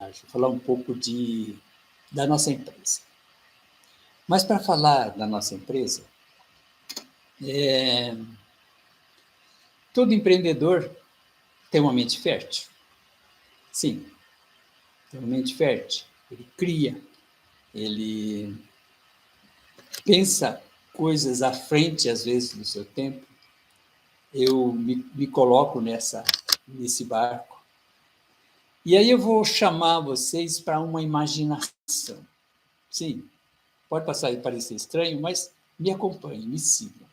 viagem, falar um pouco da nossa empresa. Mas para falar da nossa empresa, todo empreendedor tem uma mente fértil. Sim, tem uma mente fértil. Ele cria, ele pensa coisas à frente, às vezes, do seu tempo. Eu me coloco nesse barco. E aí eu vou chamar vocês para uma imaginação. Sim, pode parecer estranho, mas me acompanhem, me sigam.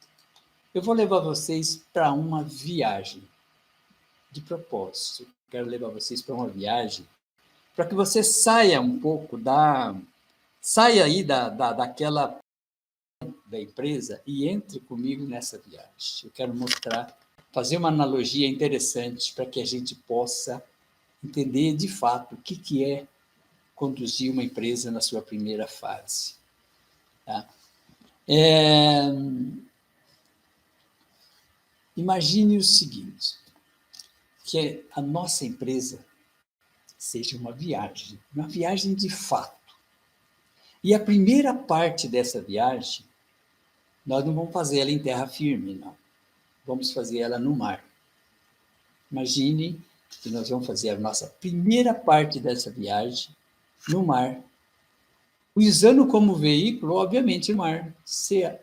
Eu vou levar vocês para uma viagem de propósito. Quero levar vocês para uma viagem para que você saia um pouco saia aí daquela da empresa e entre comigo nessa viagem. Eu quero fazer uma analogia interessante para que a gente possa entender de fato o que é conduzir uma empresa na sua primeira fase. Tá? Imagine o seguinte, que a nossa empresa seja uma viagem de fato. E a primeira parte dessa viagem, nós não vamos fazer ela em terra firme, não. Vamos fazer ela no mar. Imagine que nós vamos fazer a nossa primeira parte dessa viagem no mar, usando como veículo, obviamente, o mar. Você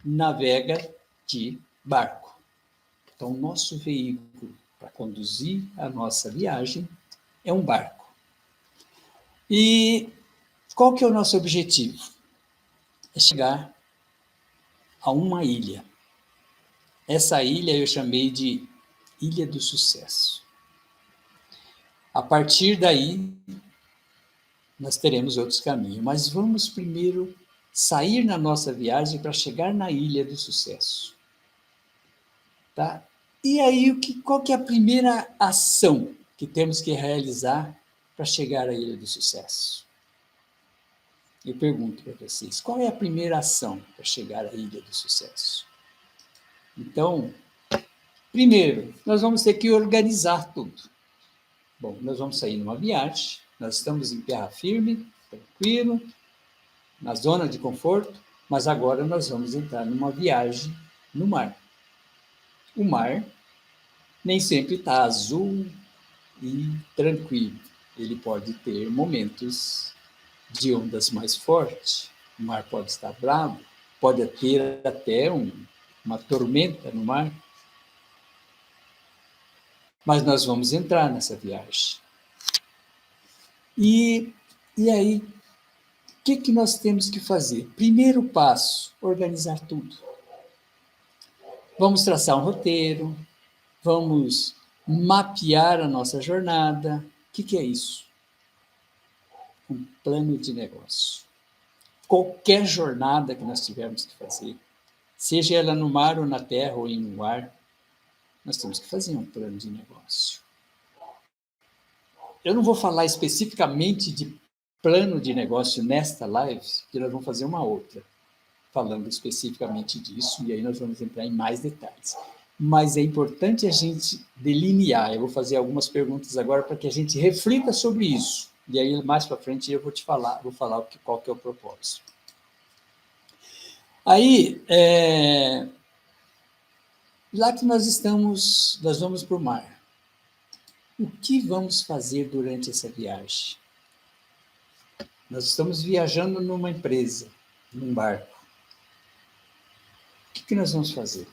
navega de barco. Então, o nosso veículo para conduzir a nossa viagem é um barco. E qual que é o nosso objetivo? É chegar a uma ilha. Essa ilha eu chamei de Ilha do Sucesso. A partir daí, nós teremos outros caminhos, mas vamos primeiro sair na nossa viagem para chegar na Ilha do Sucesso. Tá? E aí, qual que é a primeira ação que temos que realizar para chegar à Ilha do Sucesso? Eu pergunto para vocês, qual é a primeira ação para chegar à Ilha do Sucesso? Então, primeiro, nós vamos ter que organizar tudo. Bom, nós vamos sair numa viagem, nós estamos em terra firme, tranquilo, na zona de conforto, mas agora nós vamos entrar numa viagem no mar. O mar nem sempre está azul e tranquilo. Ele pode ter momentos de ondas mais fortes, o mar pode estar bravo, pode ter até uma tormenta no mar. Mas nós vamos entrar nessa viagem. E aí, o que nós temos que fazer? Primeiro passo, organizar tudo. Vamos traçar um roteiro, vamos mapear a nossa jornada. O que é isso? Um plano de negócio. Qualquer jornada que nós tivermos que fazer, seja ela no mar ou na terra ou no ar, nós temos que fazer um plano de negócio. Eu não vou falar especificamente de plano de negócio nesta live, porque nós vamos fazer uma outra, falando especificamente disso, e aí nós vamos entrar em mais detalhes. Mas é importante a gente delinear. Eu vou fazer algumas perguntas agora para que a gente reflita sobre isso. E aí, mais para frente, eu vou falar qual que é o propósito. Aí, lá que nós vamos para o mar. O que vamos fazer durante essa viagem? Nós estamos viajando numa empresa, num barco. O que nós vamos fazer?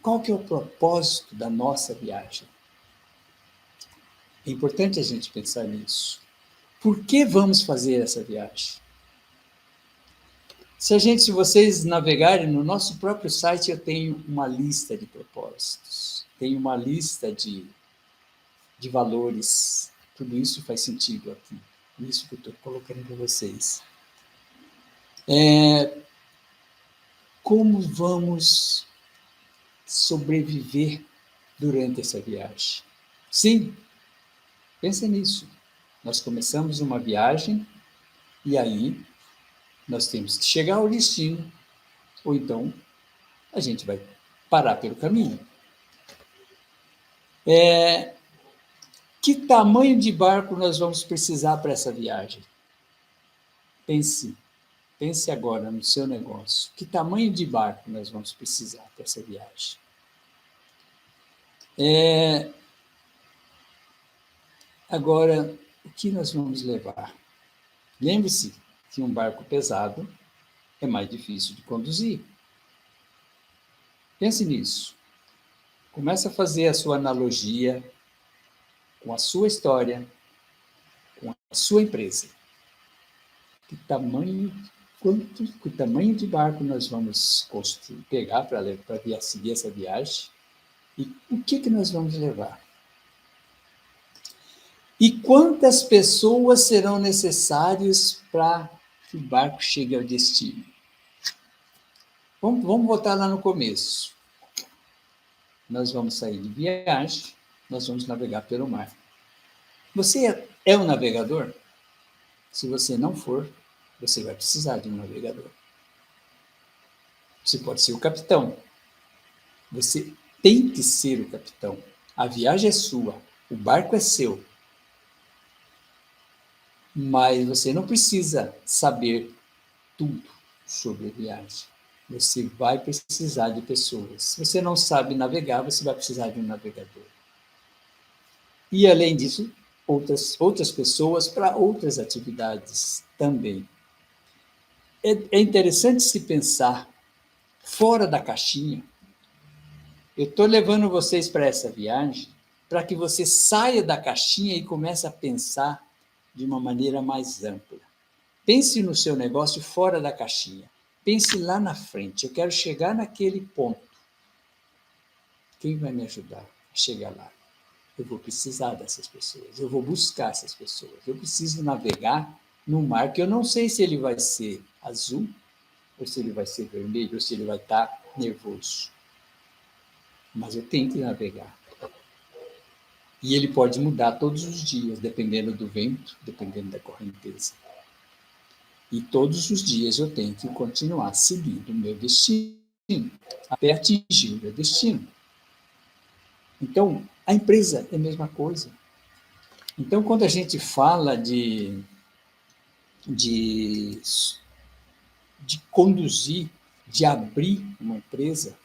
Qual que é o propósito da nossa viagem? É importante a gente pensar nisso. Por que vamos fazer essa viagem? Se vocês navegarem no nosso próprio site, eu tenho uma lista de propósitos, tenho uma lista de valores. Tudo isso faz sentido aqui, isso que eu estou colocando para vocês. Como vamos sobreviver durante essa viagem? Sim, pensa nisso. Nós começamos uma viagem e aí nós temos que chegar ao destino, ou então a gente vai parar pelo caminho. Que tamanho de barco nós vamos precisar para essa viagem? Pense agora no seu negócio. Que tamanho de barco nós vamos precisar para essa viagem? Agora, o que nós vamos levar? Lembre-se que um barco pesado é mais difícil de conduzir. Pense nisso. Comece a fazer a sua analogia com a sua história, com a sua empresa. Que tamanho de barco nós vamos pegar para seguir essa viagem? E o que nós vamos levar? E quantas pessoas serão necessárias para que o barco chegue ao destino? Vamos voltar lá no começo. Nós vamos sair de viagem, nós vamos navegar pelo mar. Você é um navegador? Se você não for, você vai precisar de um navegador. Você pode ser o capitão. Você tem que ser o capitão. A viagem é sua, o barco é seu. Mas você não precisa saber tudo sobre a viagem. Você vai precisar de pessoas. Se você não sabe navegar, você vai precisar de um navegador. E, além disso, outras pessoas para outras atividades também. É interessante se pensar fora da caixinha. Eu estou levando vocês para essa viagem para que você saia da caixinha e comece a pensar de uma maneira mais ampla. Pense no seu negócio fora da caixinha. Pense lá na frente. Eu quero chegar naquele ponto. Quem vai me ajudar a chegar lá? Eu vou precisar dessas pessoas. Eu vou buscar essas pessoas. Eu preciso navegar num mar que eu não sei se ele vai ser azul, ou se ele vai ser vermelho, ou se ele vai estar nervoso. Mas eu tenho que navegar. E ele pode mudar todos os dias, dependendo do vento, dependendo da correnteza. E todos os dias eu tenho que continuar seguindo o meu destino, até atingir o meu destino. Então, a empresa é a mesma coisa. Então, quando a gente fala de conduzir, de abrir uma empresa,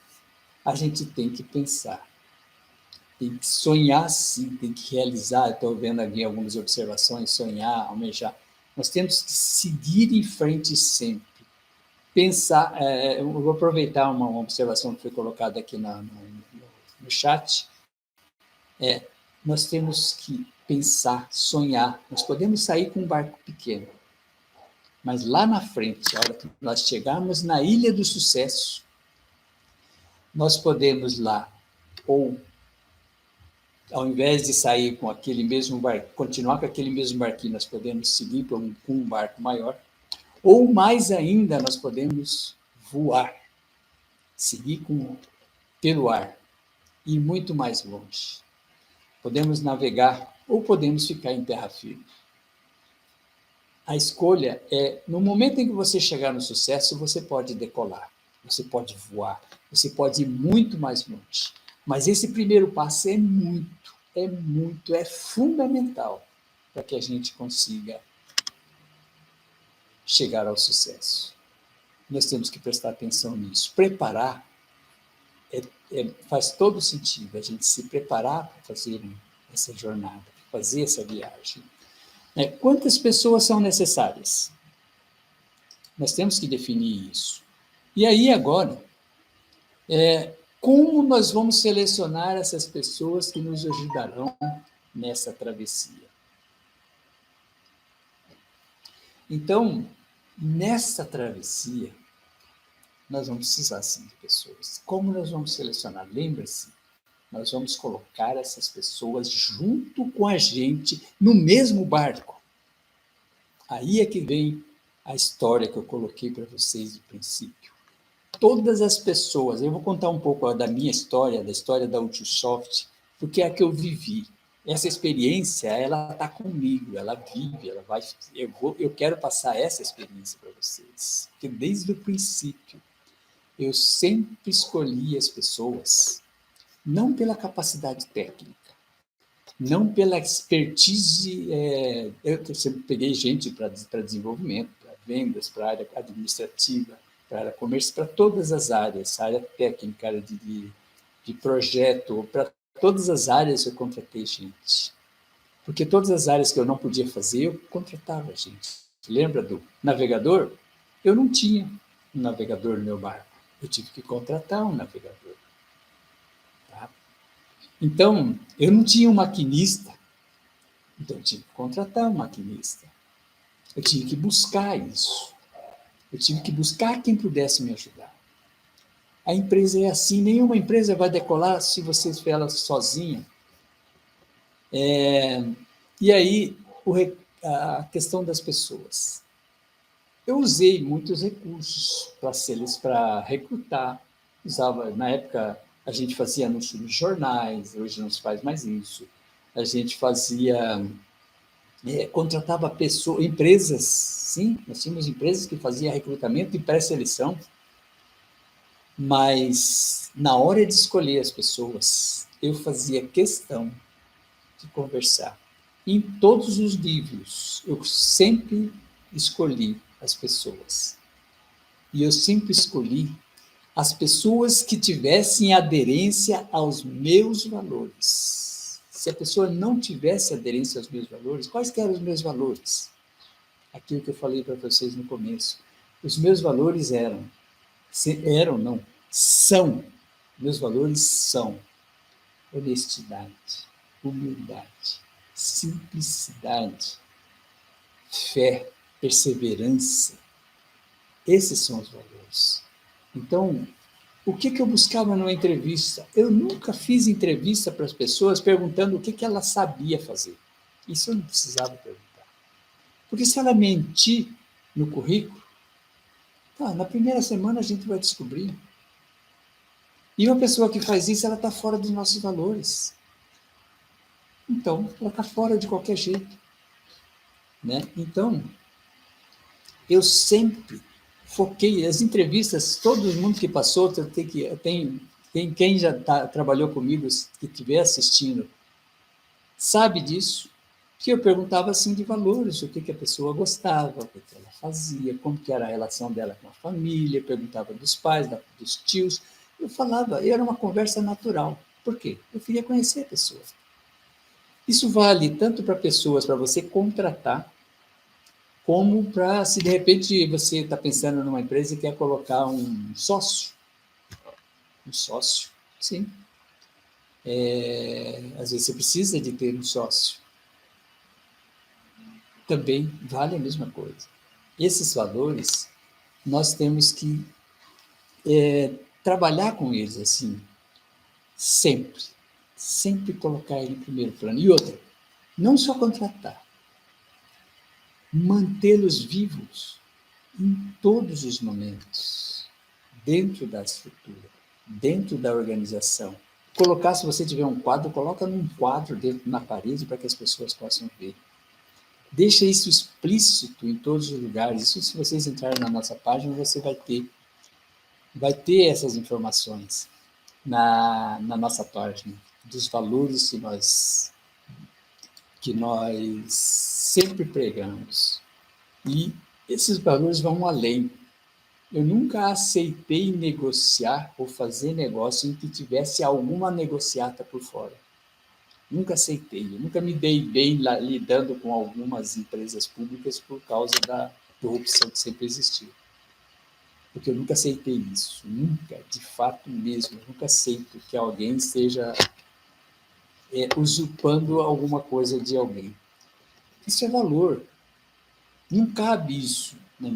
a gente tem que pensar. Tem que sonhar, sim, tem que realizar. Estou vendo aqui algumas observações, sonhar, almejar. Nós temos que seguir em frente sempre. Pensar, eu vou aproveitar uma observação que foi colocada aqui no chat. Nós temos que pensar, sonhar. Nós podemos sair com um barco pequeno, mas lá na frente, a hora que nós chegarmos na Ilha do Sucesso, nós podemos lá, ou ao invés de sair com aquele mesmo barco, continuar com aquele mesmo barquinho, nós podemos seguir com um barco maior, ou mais ainda, nós podemos voar, seguir pelo ar, ir muito mais longe. Podemos navegar ou podemos ficar em terra firme. A escolha é, no momento em que você chegar no sucesso, você pode decolar, você pode voar, você pode ir muito mais longe. Mas esse primeiro passo é fundamental para que a gente consiga chegar ao sucesso. Nós temos que prestar atenção nisso. Preparar faz todo sentido, a gente se preparar para fazer essa jornada, fazer essa viagem. Quantas pessoas são necessárias? Nós temos que definir isso. E aí, agora, como nós vamos selecionar essas pessoas que nos ajudarão nessa travessia? Então, nessa travessia, nós vamos precisar, sim, de pessoas. Como nós vamos selecionar? Lembre-se, nós vamos colocar essas pessoas junto com a gente no mesmo barco. Aí é que vem a história que eu coloquei para vocês no princípio. Todas as pessoas, eu vou contar um pouco da minha história, da história da Ultisoft, porque é a que eu vivi. Essa experiência, ela está comigo, ela vive, ela vai. Eu quero passar essa experiência para vocês, porque desde o princípio eu sempre escolhi as pessoas não pela capacidade técnica, não pela expertise. Eu sempre peguei gente para desenvolvimento, para vendas, para a área administrativa, para a área comercial, para todas as áreas, área técnica, área de projeto, para todas as áreas eu contratei gente. Porque todas as áreas que eu não podia fazer, eu contratava gente. Lembra do navegador? Eu não tinha um navegador no meu barco. Eu tive que contratar um navegador. Tá? Então, eu não tinha um maquinista. Então, eu tive que contratar um maquinista. Eu tive que buscar isso. Eu tive que buscar quem pudesse me ajudar. A empresa é assim, nenhuma empresa vai decolar se você fizer ela sozinha. E aí, a questão das pessoas. Eu usei muitos recursos para recrutar. Usava, na época, a gente fazia anúncio nos jornais, hoje não se faz mais isso. A gente fazia, contratava pessoas, empresas, sim, nós tínhamos empresas que faziam recrutamento e pré-seleção, mas na hora de escolher as pessoas, eu fazia questão de conversar. Em todos os níveis, eu sempre escolhi as pessoas. E eu sempre escolhi as pessoas que tivessem aderência aos meus valores. Se a pessoa não tivesse aderência aos meus valores, quais que eram os meus valores? Aquilo que eu falei para vocês no começo. Os meus valores são. Meus valores são honestidade, humildade, simplicidade, fé, perseverança. Esses são os valores. Então, o que eu buscava numa entrevista? Eu nunca fiz entrevista para as pessoas perguntando o que ela sabia fazer. Isso eu não precisava perguntar. Porque se ela mentir no currículo, na primeira semana a gente vai descobrir. E uma pessoa que faz isso, ela está fora dos nossos valores. Então, ela está fora de qualquer jeito. Né? Então, eu sempre foquei, as entrevistas, todo mundo que passou, quem já trabalhou comigo, que estiver assistindo, sabe disso, que eu perguntava assim de valores, o que a pessoa gostava, o que ela fazia, como que era a relação dela com a família, perguntava dos pais, dos tios, eu falava, era uma conversa natural. Por quê? Eu queria conhecer a pessoa. Isso vale tanto para pessoas, para você contratar, como para, se de repente você está pensando numa empresa e quer colocar um sócio. Um sócio, sim. Às vezes você precisa de ter um sócio. Também vale a mesma coisa. Esses valores, nós temos que trabalhar com eles assim, sempre. Sempre colocar ele em primeiro plano. E outra, não só contratar, mantê-los vivos em todos os momentos, dentro da estrutura, dentro da organização. Colocar, se você tiver um quadro, coloca num quadro dentro na parede para que as pessoas possam ver. Deixa isso explícito em todos os lugares. Isso, se vocês entrarem na nossa página, você vai ter essas informações na nossa página, dos valores que nós sempre pregamos. E esses valores vão além. Eu nunca aceitei negociar ou fazer negócio em que tivesse alguma negociata por fora. Nunca aceitei. Eu nunca me dei bem lidando com algumas empresas públicas por causa da corrupção que sempre existiu. Porque eu nunca aceitei isso. Nunca, de fato mesmo. Eu nunca aceito que alguém esteja usurpando alguma coisa de alguém. Isso é valor. Não cabe isso no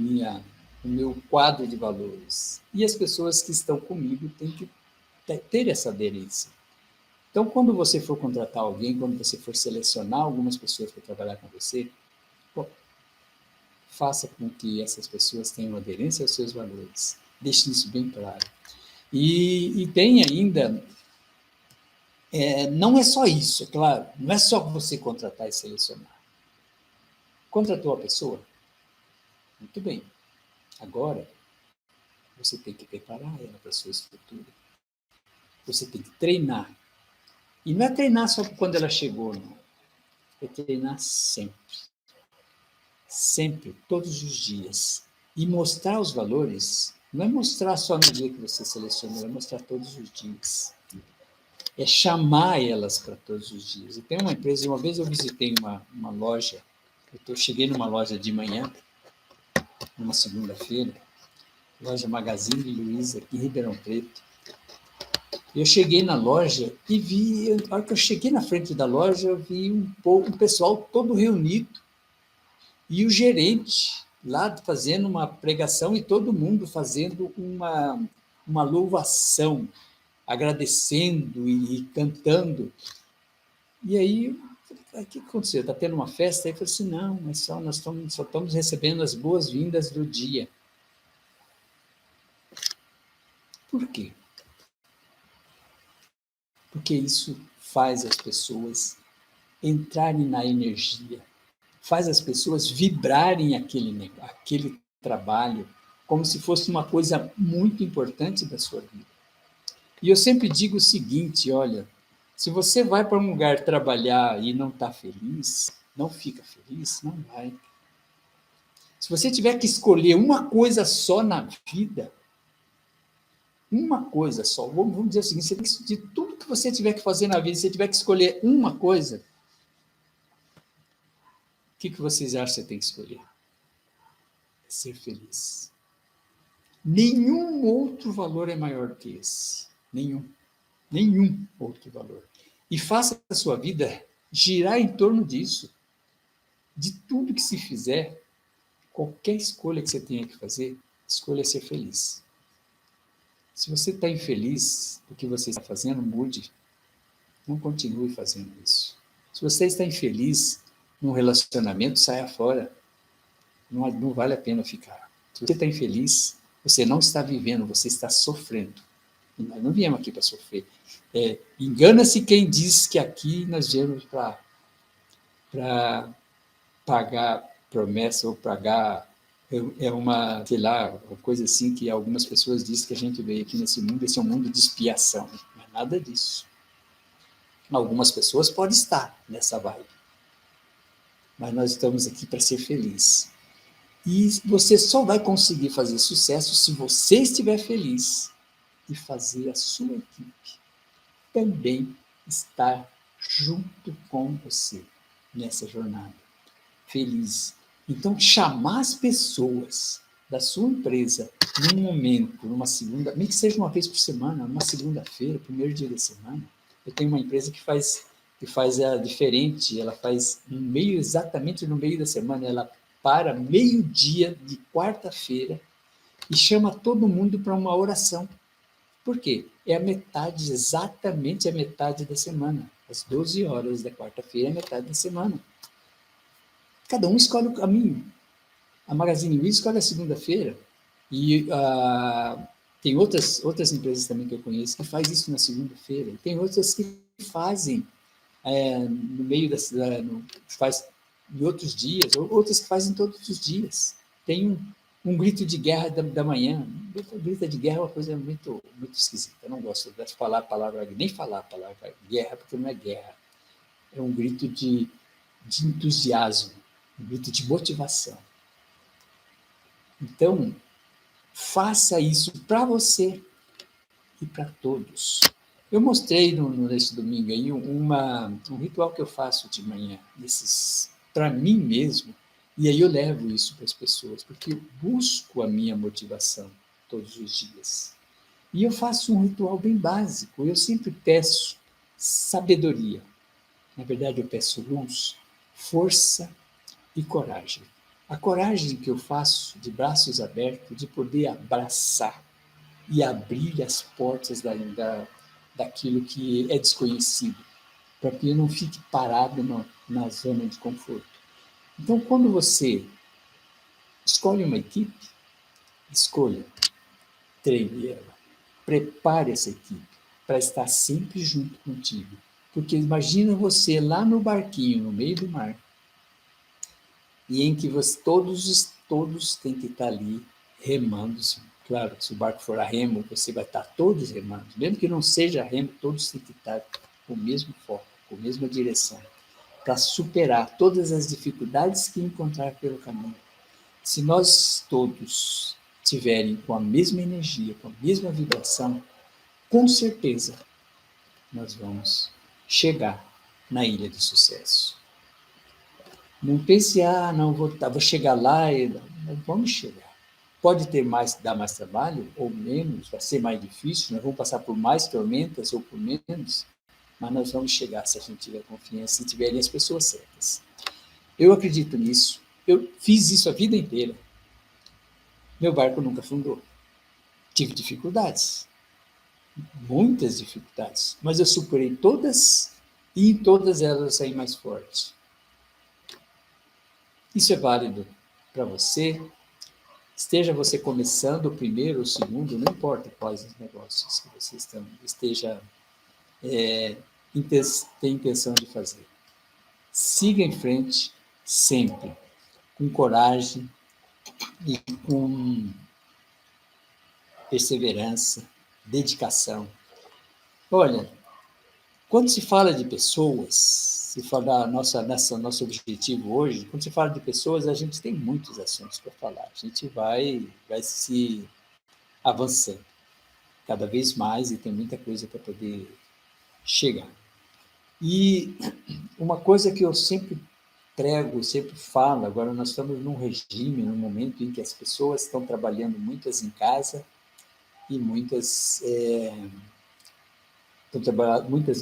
meu quadro de valores. E as pessoas que estão comigo têm que ter essa aderência. Então, quando você for contratar alguém, quando você for selecionar algumas pessoas para trabalhar com você, faça com que essas pessoas tenham aderência aos seus valores. Deixe isso bem claro. E tem ainda, não é só isso, é claro, não é só você contratar e selecionar. Contratou a pessoa? Muito bem. Agora, você tem que preparar ela para a sua estrutura. Você tem que treinar. E não é treinar só quando ela chegou, não. É treinar sempre. Sempre, todos os dias. E mostrar os valores, não é mostrar só no dia que você selecionou, é mostrar todos os dias. É chamar elas para todos os dias. E tem uma empresa, uma vez eu visitei uma loja, cheguei numa loja de manhã, numa segunda-feira, loja Magazine Luiza, aqui em Ribeirão Preto. Eu cheguei na loja e vi, na hora que eu cheguei na frente da loja, eu vi um pessoal todo reunido e o gerente lá fazendo uma pregação e todo mundo fazendo uma louvação, agradecendo e cantando. E aí, o que aconteceu? Está tendo uma festa? Aí eu falei assim, não, mas nós só estamos recebendo as boas-vindas do dia. Por quê? Porque isso faz as pessoas entrarem na energia, faz as pessoas vibrarem aquele trabalho como se fosse uma coisa muito importante da sua vida. E eu sempre digo o seguinte, olha, se você vai para um lugar trabalhar e não está feliz, não fica feliz, não vai. Se você tiver que escolher uma coisa só na vida, uma coisa só, vamos dizer o seguinte, de tudo que você tiver que fazer na vida, se você tiver que escolher uma coisa, o que vocês acham que você tem que escolher? É ser feliz. Nenhum outro valor é maior que esse. Nenhum outro valor. E faça a sua vida girar em torno disso. De tudo que se fizer, qualquer escolha que você tenha que fazer, escolha ser feliz. Se você está infeliz do que você está fazendo, mude. Não continue fazendo isso. Se você está infeliz num relacionamento, saia fora. Não vale a pena ficar. Se você está infeliz, você não está vivendo, você está sofrendo. E nós não viemos aqui para sofrer. Engana-se quem diz que aqui nós viemos para pagar promessa ou pagar uma, sei lá, uma coisa assim que algumas pessoas dizem que a gente veio aqui nesse mundo, esse é um mundo de expiação. Não é nada disso. Algumas pessoas podem estar nessa vibe. Mas nós estamos aqui para ser felizes. E você só vai conseguir fazer sucesso se você estiver feliz e fazer a sua equipe também estar junto com você nessa jornada. Feliz. Então, chamar as pessoas da sua empresa num momento, numa segunda, nem que seja uma vez por semana, numa segunda-feira, primeiro dia da semana. Eu tenho uma empresa que faz diferente, ela faz exatamente no meio da semana, ela para meio-dia de quarta-feira e chama todo mundo para uma oração. Por quê? É a metade, exatamente a metade da semana. Às 12 horas da quarta-feira é a metade da semana. Cada um escolhe o caminho. A Magazine Luiza escolhe a segunda-feira. E tem outras empresas também que eu conheço que fazem isso na segunda-feira. Tem outras que fazem no meio faz em outros dias, outras que fazem todos os dias. Tem um grito de guerra da manhã. Um grito de guerra é uma coisa muito, muito esquisita. Eu não gosto de falar a palavra, nem falar a palavra guerra, porque não é guerra. É um grito de entusiasmo, um grito de motivação. Então, faça isso para você e para todos. Eu mostrei nesse domingo aí um ritual que eu faço de manhã, para mim mesmo, e aí eu levo isso para as pessoas, porque eu busco a minha motivação todos os dias. E eu faço um ritual bem básico, eu sempre peço sabedoria. Na verdade, eu peço luz, força e coragem. A coragem que eu faço de braços abertos, de poder abraçar e abrir as portas daquilo que é desconhecido, para que eu não fique parado na zona de conforto. Então, quando você escolhe uma equipe, escolha, treine ela, prepare essa equipe para estar sempre junto contigo. Porque imagina você lá no barquinho, no meio do mar, e em que todos têm que estar ali remando. Claro, se o barco for a remo, você vai estar todos remando. Mesmo que não seja a remo, todos têm que estar com o mesmo foco, com a mesma direção, para superar todas as dificuldades que encontrar pelo caminho. Se nós todos tiverem com a mesma energia, com a mesma vibração, com certeza nós vamos chegar na ilha do sucesso. Não pense, não, vou chegar lá, vamos chegar. Pode dar mais trabalho ou menos, vai ser mais difícil, nós vamos passar por mais tormentas ou por menos, mas nós vamos chegar se a gente tiver confiança e tiverem as pessoas certas. Eu acredito nisso, eu fiz isso a vida inteira. Meu barco nunca afundou. Tive dificuldades, muitas dificuldades, mas eu superei todas e em todas elas eu saí mais forte. Isso é válido para você, esteja você começando o primeiro ou o segundo, não importa quais os negócios que você esteja tem intenção de fazer. Siga em frente sempre, com coragem e com perseverança, dedicação. Olha, quando se fala de pessoas, se fala nosso objetivo hoje, quando se fala de pessoas, a gente tem muitos assuntos para falar. A gente vai se avançando cada vez mais e tem muita coisa para poder chegar. E uma coisa que eu sempre prego, sempre falo, agora nós estamos num regime, num momento em que as pessoas estão trabalhando muitas em casa e muitas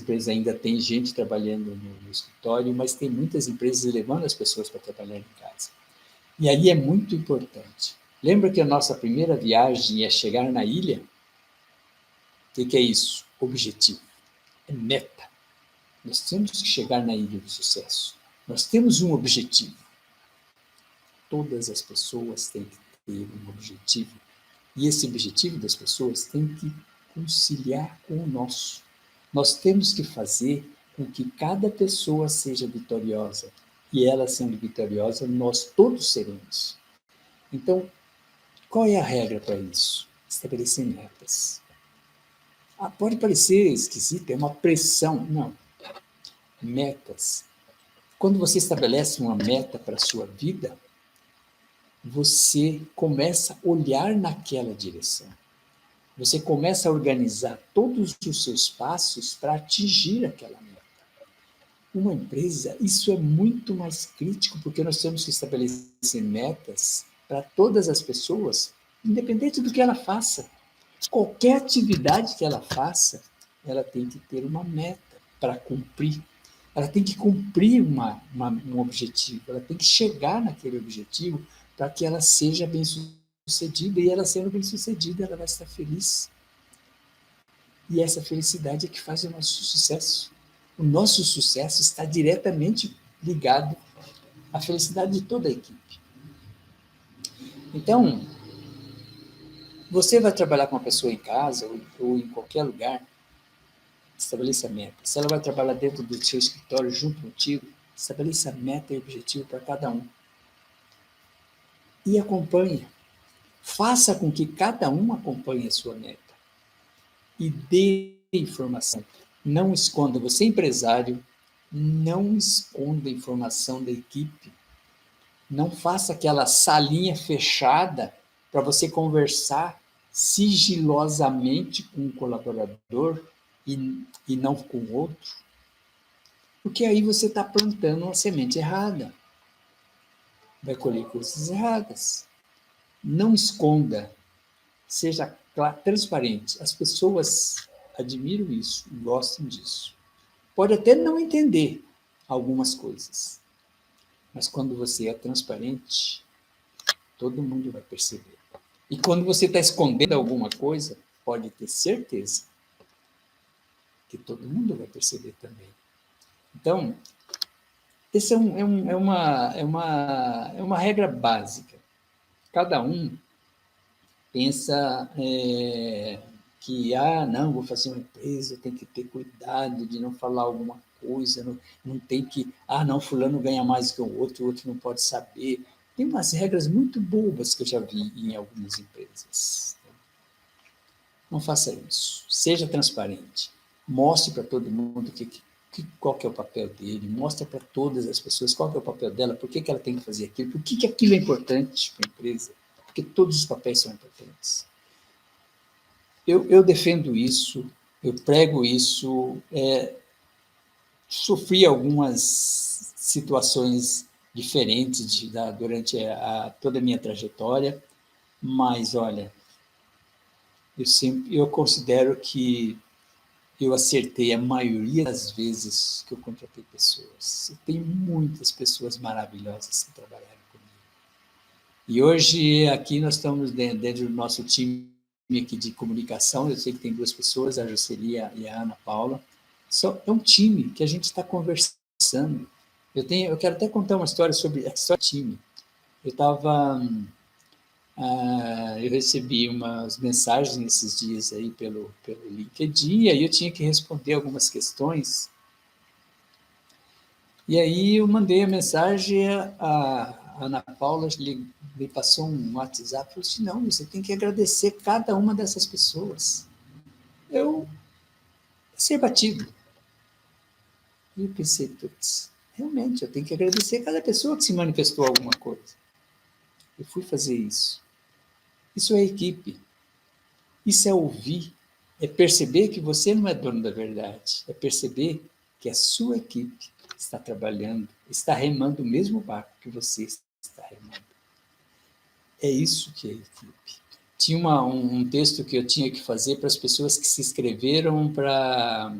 empresas ainda têm gente trabalhando no escritório, mas tem muitas empresas levando as pessoas para trabalhar em casa. E aí é muito importante. Lembra que a nossa primeira viagem é chegar na ilha? O que é isso? Objetivo. É meta. Nós temos que chegar na ilha do sucesso. Nós temos um objetivo. Todas as pessoas têm que ter um objetivo. E esse objetivo das pessoas tem que conciliar com o nosso. Nós temos que fazer com que cada pessoa seja vitoriosa. E ela sendo vitoriosa, nós todos seremos. Então, qual é a regra para isso? Estabelecer metas. Pode parecer esquisito, é uma pressão. Não. Metas. Quando você estabelece uma meta para a sua vida, você começa a olhar naquela direção. Você começa a organizar todos os seus passos para atingir aquela meta. Uma empresa, isso é muito mais crítico, porque nós temos que estabelecer metas para todas as pessoas, independente do que ela faça. Qualquer atividade que ela faça, ela tem que ter uma meta para cumprir. Ela tem que cumprir um objetivo, ela tem que chegar naquele objetivo para que ela seja bem-sucedida, e ela sendo bem-sucedida, ela vai estar feliz. E essa felicidade é que faz o nosso sucesso. O nosso sucesso está diretamente ligado à felicidade de toda a equipe. Então, você vai trabalhar com uma pessoa em casa ou em qualquer lugar, estabeleça a meta. Se ela vai trabalhar dentro do seu escritório junto contigo, estabeleça a meta e objetivo para cada um. E acompanhe. Faça com que cada um acompanhe a sua meta. E dê informação. Não esconda. Você é empresário, não esconda a informação da equipe. Não faça aquela salinha fechada para você conversar sigilosamente com um colaborador e não com o outro. Porque aí você está plantando uma semente errada. Vai colher coisas erradas. Não esconda. Seja transparente. As pessoas admiram isso, gostam disso. Pode até não entender algumas coisas, mas quando você é transparente, todo mundo vai perceber. E quando você está escondendo alguma coisa, pode ter certeza que todo mundo vai perceber também. Então, essa é uma regra básica. Cada um pensa que, não, vou fazer uma empresa, tem que ter cuidado de não falar alguma coisa, não tem que, não, fulano ganha mais que o outro não pode saber. Tem umas regras muito bobas que eu já vi em algumas empresas. Não faça isso. Seja transparente. Mostre para todo mundo qual que é o papel dele, mostre para todas as pessoas qual que é o papel dela, por que ela tem que fazer aquilo, por que aquilo é importante para a empresa, porque todos os papéis são importantes. Eu defendo isso, eu prego isso, sofri algumas situações diferentes durante toda a minha trajetória, mas, olha, eu considero que eu acertei a maioria das vezes que eu contratei pessoas. Eu tenho muitas pessoas maravilhosas que trabalharam comigo. E hoje, aqui, nós estamos dentro do nosso time aqui de comunicação. Eu sei que tem 2 pessoas, a Jocelia e a Ana Paula. É um time que a gente está conversando. Eu quero até contar uma história sobre a história do time. Eu recebi umas mensagens nesses dias aí pelo LinkedIn, e aí eu tinha que responder algumas questões. E aí eu mandei a mensagem, a Ana Paula me passou um WhatsApp, falou assim, não, você tem que agradecer cada uma dessas pessoas. Eu ser batido. E eu pensei, putz, realmente, eu tenho que agradecer cada pessoa que se manifestou alguma coisa. Eu fui fazer isso. Isso é equipe. Isso é ouvir. É perceber que você não é dono da verdade. É perceber que a sua equipe está trabalhando, está remando o mesmo barco que você está remando. É isso que é equipe. Tinha um texto que eu tinha que fazer para as pessoas que se inscreveram para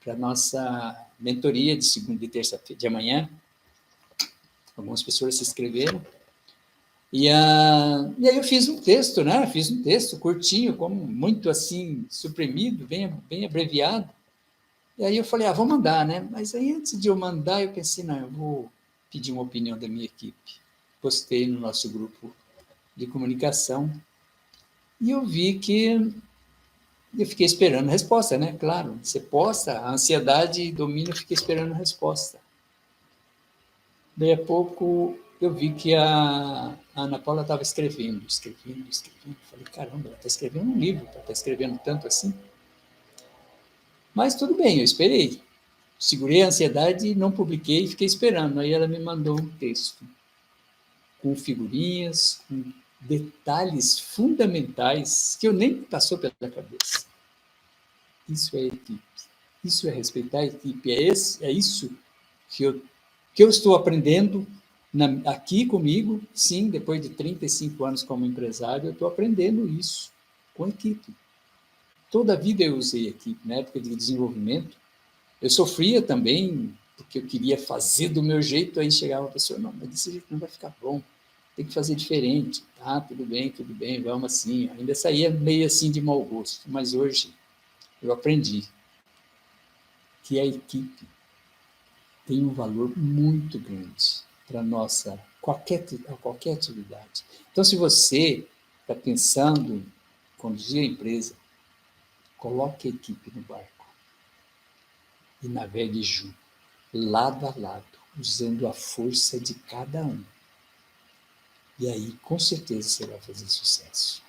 a nossa mentoria de segunda e terça-feira de amanhã. Algumas pessoas se inscreveram. E aí eu fiz um texto, né? Fiz um texto curtinho, como muito assim, suprimido, bem abreviado. E aí eu falei, vou mandar, né? Mas aí antes de eu mandar, eu pensei, não, eu vou pedir uma opinião da minha equipe. Postei no nosso grupo de comunicação e eu vi que eu fiquei esperando a resposta, né? Claro, você posta, a ansiedade domina, eu fiquei esperando a resposta. Daí a pouco eu vi que a Ana Paula estava escrevendo. Falei, caramba, ela está escrevendo um livro, ela está escrevendo tanto assim. Mas tudo bem, eu esperei. Segurei a ansiedade, não publiquei, fiquei esperando. Aí ela me mandou um texto com figurinhas, com detalhes fundamentais que eu nem passou pela cabeça. Isso é equipe. Isso é respeitar a equipe. É isso que eu estou aprendendo aqui comigo. Sim, depois de 35 anos como empresário, eu estou aprendendo isso com equipe. Toda a vida eu usei equipe. Na época de desenvolvimento, eu sofria também, porque eu queria fazer do meu jeito, aí chegava a pessoa, não, mas desse jeito não vai ficar bom, tem que fazer diferente. Tudo bem, vamos assim. Ainda saía meio assim de mau gosto, mas hoje eu aprendi que a equipe tem um valor muito grande para qualquer atividade. Então, se você está pensando em conduzir a empresa, coloque a equipe no barco e navegue junto, lado a lado, usando a força de cada um. E aí, com certeza, você vai fazer sucesso.